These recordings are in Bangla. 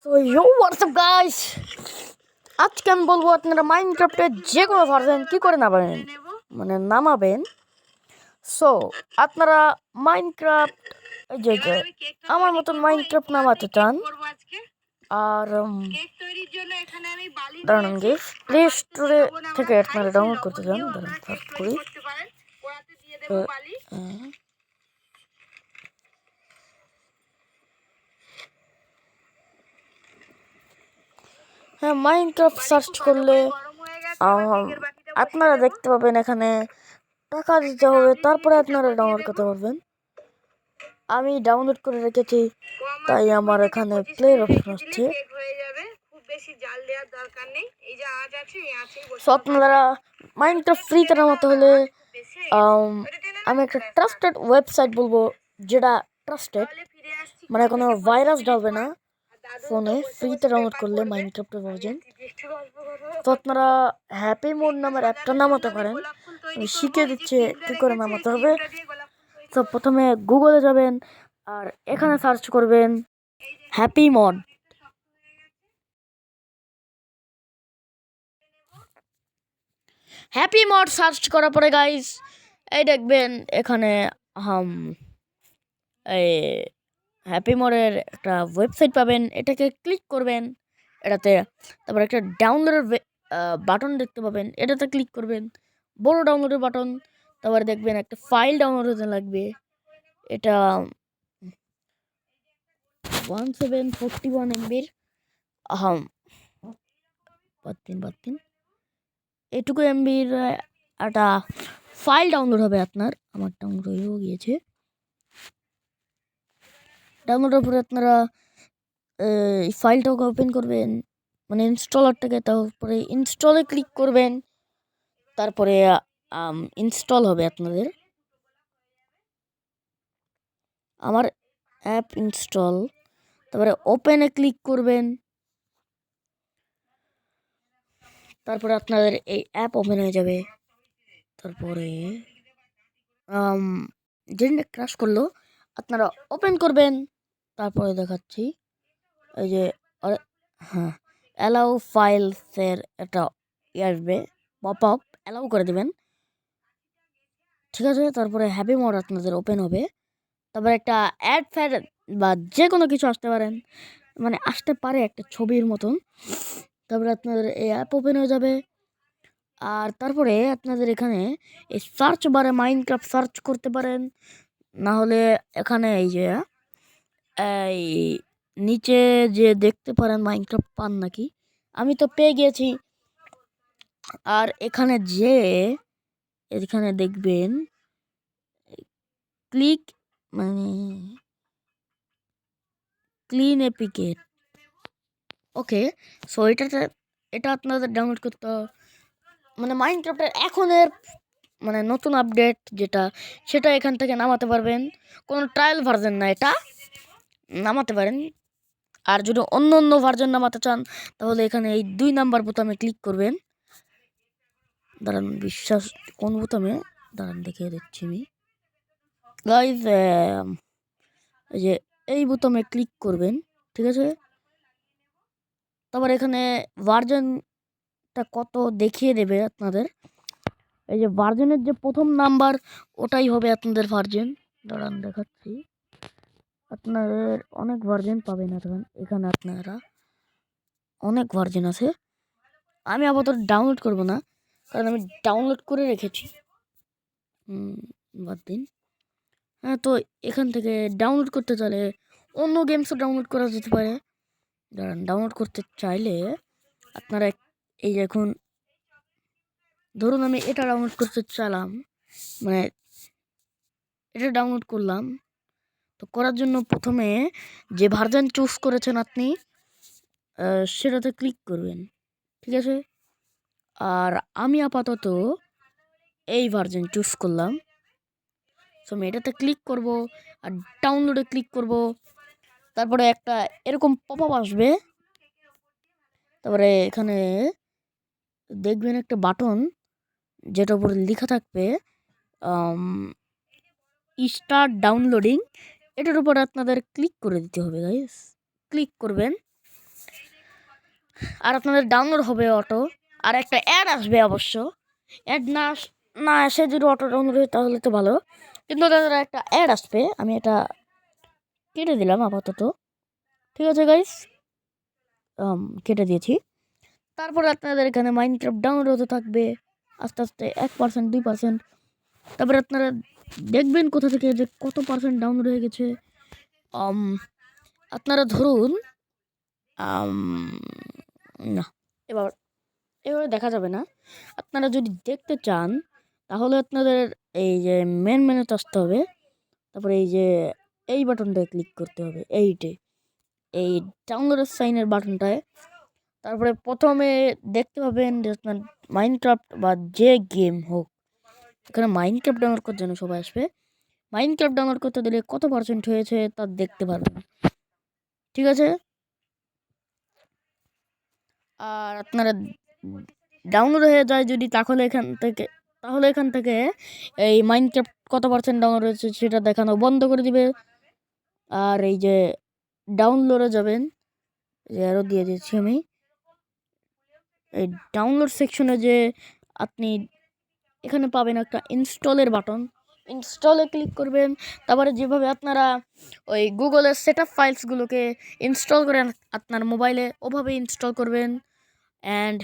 তো হোয়াটসঅ্যাপ গাইস, আজকে আমি বলবো আপনারা মাইনক্রাফটের যে কোনো ভার্সন কী করে নামাবেন। সো আপনারা মাইনক্রাফট যে আমার মতন মাইনক্রাফট নামাতে চান আর দাঁড়ান গিয়ে প্লে স্টোরে থেকে আপনারা ডাউনলোড করতে চান, দাঁড়ান সার্চ করি। হ্যাঁ, মাইনক্রাফট সার্চ করলে আপনারা দেখতে পাবেন এখানে টাকা দিতে হবে, তারপরে আপনারা ডাউনলোড করতে পারবেন। আমি ডাউনলোড করে রেখেছি, তাই আমার এখানে প্লের অপশন আসছে। সো আপনারা মাইনক্রাফট ফ্রিতে নামাতে হলে আমি একটা ট্রাস্টেড ওয়েবসাইট বলবো, যেটা ট্রাস্টেড, মানে কোনো ভাইরাস ঢালবে না ফোনে, ফ্রিতে ডাউনলোড করলে মাইনক্রাফটের ভার্জন। তো আপনারা হ্যাপি মোড নামের অ্যাপটা নামাতে পারেন। আমি শিখিয়ে দিচ্ছি কী করে নামাতে হবে। তো প্রথমে গুগলে যাবেন আর এখানে সার্চ করবেন happy mode. Happy mode search করার পরে গাইস এই দেখবেন এখানে এই হ্যাপি মোডের একটা ওয়েবসাইট পাবেন, এটাকে ক্লিক করবেন। এটাতে তারপর একটা ডাউনলোডের বাটন দেখতে পাবেন, এটাতে ক্লিক করবেন, বড় ডাউনলোডের বাটন। তারপরে দেখবেন একটা ফাইল ডাউনলোড হতে লাগবে, এটা 1741 MB এটুকু MB-র একটা ফাইল ডাউনলোড হবে আপনার। আমার ডাউনলোড হয়েও গিয়েছে। ডাউনলোডের পরে আপনারা এই ফাইলটাকে ওপেন করবেন, মানে ইনস্টলারটাকে, তারপরে ইনস্টলে ক্লিক করবেন। তারপরে ইনস্টল হবে আপনাদের। আমার অ্যাপ ইনস্টল, তারপরে ওপেনে ক্লিক করবেন। তারপরে আপনাদের এই অ্যাপ ওপেন হয়ে যাবে। তারপরে যেটা ক্রাশ করলো আপনারা ওপেন করবেন। তারপরে দেখাচ্ছি এই যে হ্যাঁ, অ্যালাউ ফাইলসের একটা আসবে, পপ আপ, অ্যালাউ করে দেবেন, ঠিক আছে। তারপরে হ্যাপি মোড আপনাদের ওপেন হবে। তারপরে একটা অ্যাড ফ্যাড বা যে কোনো কিছু আসতে পারে একটা ছবির মতন। তারপরে আপনাদের এই অ্যাপ ওপেন হয়ে যাবে। আর তারপরে আপনাদের এখানে এই সার্চ বারে মাইনক্রাফট সার্চ করতে পারেন, না হলে এখানে এই যে এই নিচে যে দেখতে পারেন মাইনক্রাফট পান নাকি, আমি তো পেয়ে গিয়েছি। আর এখানে দেখবেন ক্লিন এপিকেট। ওকে, সো এটা আপনাদের ডাউনলোড করতে, মাইনক্রাফটের এখনের নতুন আপডেট যেটা, সেটা এখান থেকে নামাতে পারবেন। কোনো ট্রায়াল ভার্জন না, এটা নামাতে পারেন। আর যদি অন্য ভার্জন নামাতে চান তাহলে এখানে এই 2 নাম্বার বোতামে ক্লিক করবেন। দাঁড়ান, বিশ্বাস কোন বোতামে, দাঁড়ান দেখিয়ে দিচ্ছি আমি গাইজ। এই যে এই বোতামে ক্লিক করবেন, ঠিক আছে। তারপর এখানে ভার্জনটা কত দেখিয়ে দেবে আপনাদের। এই যে ভার্জনের যে প্রথম নাম্বার, ওটাই হবে আপনাদের ভার্জন। দাঁড়ান দেখাচ্ছি, আপনাদের অনেক ভার্জন পাবেন এখানে, আপনারা অনেক ভার্জন আছে। আমি আপাতত ডাউনলোড করব না, কারণ আমি ডাউনলোড করে রেখেছি। বাদ দিন। হ্যাঁ, তো এখান থেকে ডাউনলোড করতে চাইলে অন্য গেমসও ডাউনলোড করা যেতে পারে। দাঁড়ান, ডাউনলোড করতে চাইলে আপনারা এই এখন ধরুন আমি এটা ডাউনলোড করতে চাইলাম, এটা ডাউনলোড করলাম। তো করার জন্য প্রথমে যে ভার্জন চুজ করেছেন আপনি সেটাতে ক্লিক করবেন, ঠিক আছে। আর আমি আপাতত এই ভার্জন চুজ করলাম, সো আমি এটাতে ক্লিক করব আর ডাউনলোডে ক্লিক করব। তারপরে একটা এরকম পপ আপ আসবে। তারপরে এখানে দেখবেন একটা বাটন, যেটার উপরে লেখা থাকবে স্টার্ট ডাউনলোডিং। এটার উপর আপনাদের ক্লিক করে দিতে হবে গাইস। ক্লিক করবেন, আর আপনাদের ডাউনলোড হবে অটো। আর একটা অ্যাড আসবে অবশ্য, অ্যাড না আসে যদি অটো ডাউনলোড হয় তাহলে তো ভালো, কিন্তু তাদের একটা অ্যাড আসবে, আমি এটা কেটে দিলাম আপাতত। ঠিক আছে গাইস, কেটে দিয়েছি। তারপরে আপনাদের এখানে মাইনক্রাফট ডাউনলোড হতে থাকবে আস্তে আস্তে 1%, 2%। তারপরে আপনারা দেখবেন কোথা থেকে যে কত পার্সেন্ট ডাউনলোড হয়ে গেছে। আপনারা ধরুন না, এবার এভাবে দেখা যাবে না। আপনারা যদি দেখতে চান তাহলে আপনাদের এই যে মেনুতে আসতে হবে, তারপরে এই যে এই বাটনটায় ক্লিক করতে হবে, এই ডাউনলোডের সাইনের বাটনটায়। তারপরে প্রথমে দেখতে পাবেন যে আপনার মাইনক্রাফট বা যে গেম হোক, এখানে মাইনক্রাফট ডাউনলোড করতে যেন সবাই আসবে। মাইনক্রাফট ডাউনলোড করতে দিলে কত পার্সেন্ট হয়েছে তা দেখতে পারবেন। ঠিক আছে, আর আপনারা ডাউনলোড হয়ে যায় যদি তাহলে এখান থেকে এই মাইনক্রাফট কত পার্সেন্ট ডাউনলোড হয়েছে সেটা দেখানো বন্ধ করে দিবে। আর এই যে ডাউনলোডে যাবেন, যে আরও দিয়ে দিচ্ছি আমি, এই ডাউনলোড সেকশনে যে আপনি এখানে পাবেন একটা ইনস্টলের বাটন, ইনস্টলে ক্লিক করবেন। তারপরে যেভাবে আপনারা ওই গুগলের সেটআপ ফাইলসগুলোকে ইনস্টল করেন আপনার মোবাইলে, ওভাবে ইনস্টল করবেন। অ্যান্ড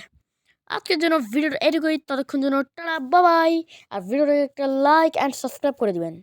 আজকের জন্য ভিডিওটা এটুকুই, ততক্ষণ জন্য টাটা বাবাই। আর ভিডিওটাকে একটা লাইক অ্যান্ড সাবস্ক্রাইব করে দিবেন।